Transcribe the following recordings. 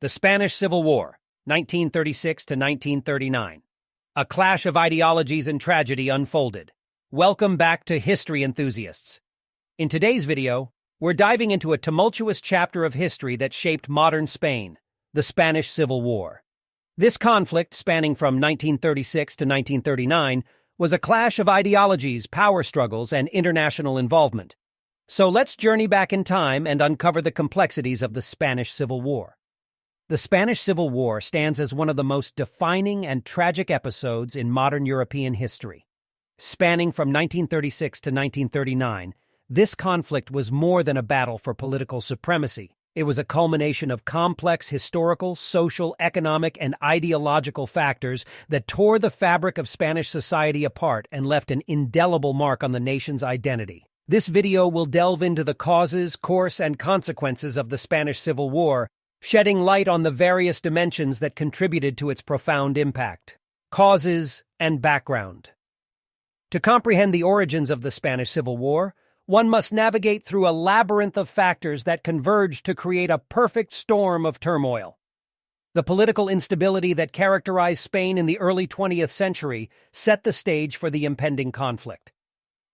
The Spanish Civil War, 1936 to 1939. A clash of ideologies and tragedy unfolded. Welcome back to history enthusiasts. In today's video, we're diving into a tumultuous chapter of history that shaped modern Spain, the Spanish Civil War. This conflict, spanning from 1936 to 1939, was a clash of ideologies, power struggles, and international involvement. So let's journey back in time and uncover the complexities of the Spanish Civil War. The Spanish Civil War stands as one of the most defining and tragic episodes in modern European history. Spanning from 1936 to 1939, this conflict was more than a battle for political supremacy. It was a culmination of complex historical, social, economic, and ideological factors that tore the fabric of Spanish society apart and left an indelible mark on the nation's identity. This video will delve into the causes, course, and consequences of the Spanish Civil War, shedding light on the various dimensions that contributed to its profound impact. Causes and background. To comprehend the origins of the Spanish Civil War, one must navigate through a labyrinth of factors that converge to create a perfect storm of turmoil. The political instability that characterized Spain in the early 20th century set the stage for the impending conflict.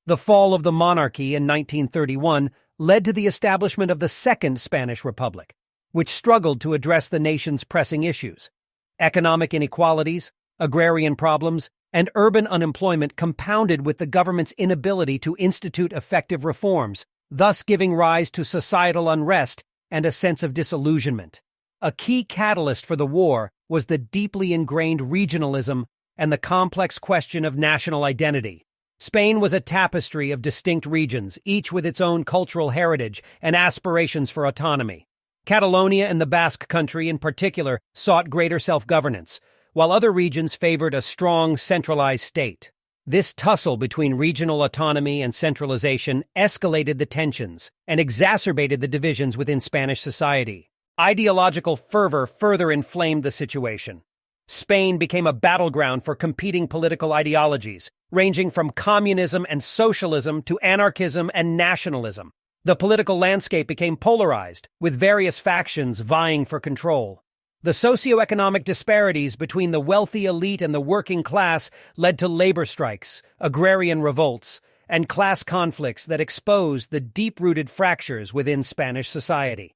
The fall of the monarchy in 1931 led to the establishment of the Second Spanish Republic, which struggled to address the nation's pressing issues. Economic inequalities, agrarian problems, and urban unemployment compounded with the government's inability to institute effective reforms, thus giving rise to societal unrest and a sense of disillusionment. A key catalyst for the war was the deeply ingrained regionalism and the complex question of national identity. Spain was a tapestry of distinct regions, each with its own cultural heritage and aspirations for autonomy. Catalonia and the Basque Country in particular sought greater self-governance, while other regions favored a strong, centralized state. This tussle between regional autonomy and centralization escalated the tensions and exacerbated the divisions within Spanish society. Ideological fervor further inflamed the situation. Spain became a battleground for competing political ideologies, ranging from communism and socialism to anarchism and nationalism. The political landscape became polarized, with various factions vying for control. The socioeconomic disparities between the wealthy elite and the working class led to labor strikes, agrarian revolts, and class conflicts that exposed the deep-rooted fractures within Spanish society.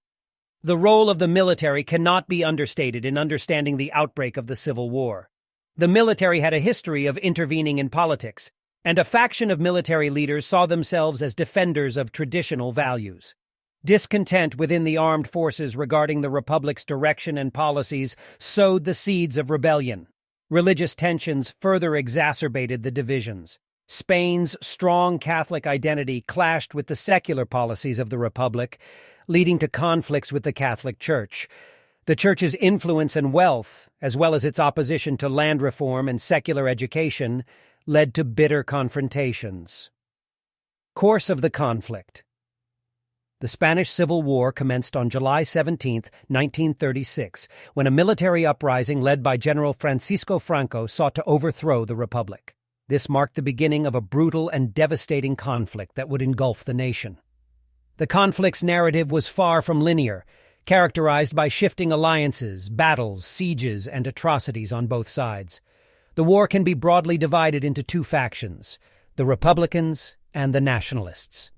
The role of the military cannot be understated in understanding the outbreak of the Civil War. The military had a history of intervening in politics, and a faction of military leaders saw themselves as defenders of traditional values. Discontent within the armed forces regarding the Republic's direction and policies sowed the seeds of rebellion. Religious tensions further exacerbated the divisions. Spain's strong Catholic identity clashed with the secular policies of the Republic, leading to conflicts with the Catholic Church. The Church's influence and wealth, as well as its opposition to land reform and secular education, led to bitter confrontations. Course of the conflict. The Spanish Civil War commenced on July 17, 1936, when a military uprising led by General Francisco Franco sought to overthrow the Republic. This marked the beginning of a brutal and devastating conflict that would engulf the nation. The conflict's narrative was far from linear, characterized by shifting alliances, battles, sieges, and atrocities on both sides. The war can be broadly divided into two factions, the Republicans and the Nationalists.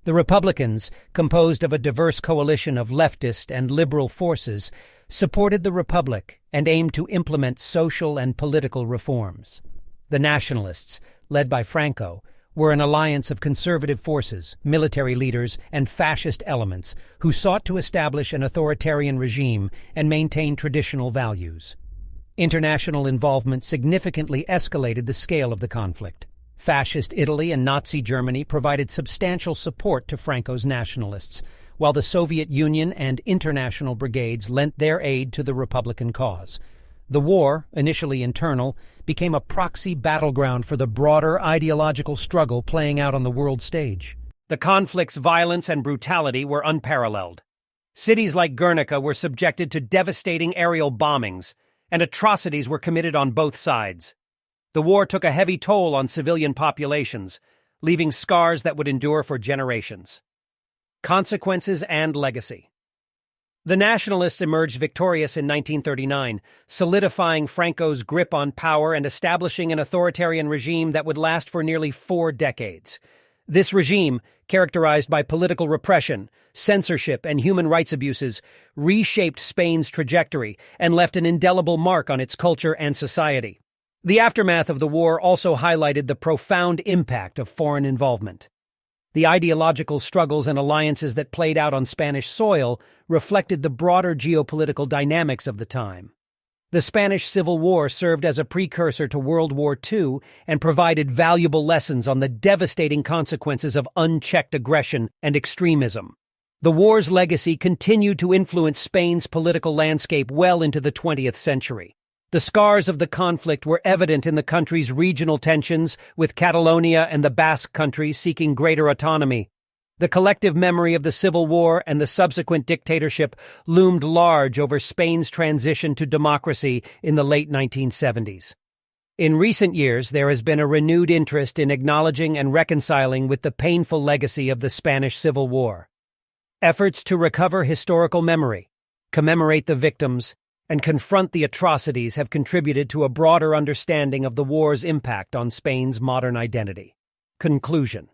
The Republicans, composed of a diverse coalition of leftist and liberal forces, supported the Republic and aimed to implement social and political reforms. The Nationalists, led by Franco, were an alliance of conservative forces, military leaders, and fascist elements who sought to establish an authoritarian regime and maintain traditional values. International involvement significantly escalated the scale of the conflict. Fascist Italy and Nazi Germany provided substantial support to Franco's nationalists, while the Soviet Union and international brigades lent their aid to the Republican cause. The war, initially internal, became a proxy battleground for the broader ideological struggle playing out on the world stage. The conflict's violence and brutality were unparalleled. Cities like Guernica were subjected to devastating aerial bombings, and atrocities were committed on both sides. The war took a heavy toll on civilian populations, leaving scars that would endure for generations. Consequences and legacy. The Nationalists emerged victorious in 1939, solidifying Franco's grip on power and establishing an authoritarian regime that would last for nearly 4 decades. This regime, characterized by political repression, censorship, and human rights abuses, reshaped Spain's trajectory and left an indelible mark on its culture and society. The aftermath of the war also highlighted the profound impact of foreign involvement. The ideological struggles and alliances that played out on Spanish soil reflected the broader geopolitical dynamics of the time. The Spanish Civil War served as a precursor to World War II and provided valuable lessons on the devastating consequences of unchecked aggression and extremism. The war's legacy continued to influence Spain's political landscape well into the 20th century. The scars of the conflict were evident in the country's regional tensions, with Catalonia and the Basque Country seeking greater autonomy. The collective memory of the Civil War and the subsequent dictatorship loomed large over Spain's transition to democracy in the late 1970s. In recent years, there has been a renewed interest in acknowledging and reconciling with the painful legacy of the Spanish Civil War. Efforts to recover historical memory, commemorate the victims, and confront the atrocities have contributed to a broader understanding of the war's impact on Spain's modern identity. Conclusion.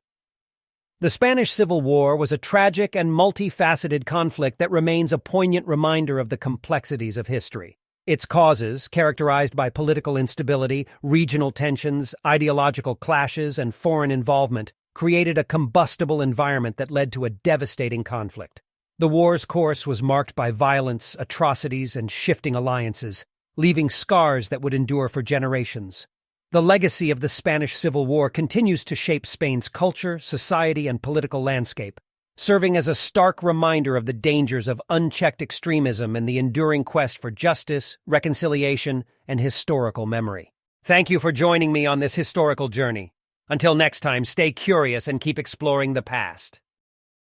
The Spanish Civil War was a tragic and multifaceted conflict that remains a poignant reminder of the complexities of history. Its causes, characterized by political instability, regional tensions, ideological clashes, and foreign involvement, created a combustible environment that led to a devastating conflict. The war's course was marked by violence, atrocities, and shifting alliances, leaving scars that would endure for generations. The legacy of the Spanish Civil War continues to shape Spain's culture, society, and political landscape, serving as a stark reminder of the dangers of unchecked extremism and the enduring quest for justice, reconciliation, and historical memory. Thank you for joining me on this historical journey. Until next time, stay curious and keep exploring the past.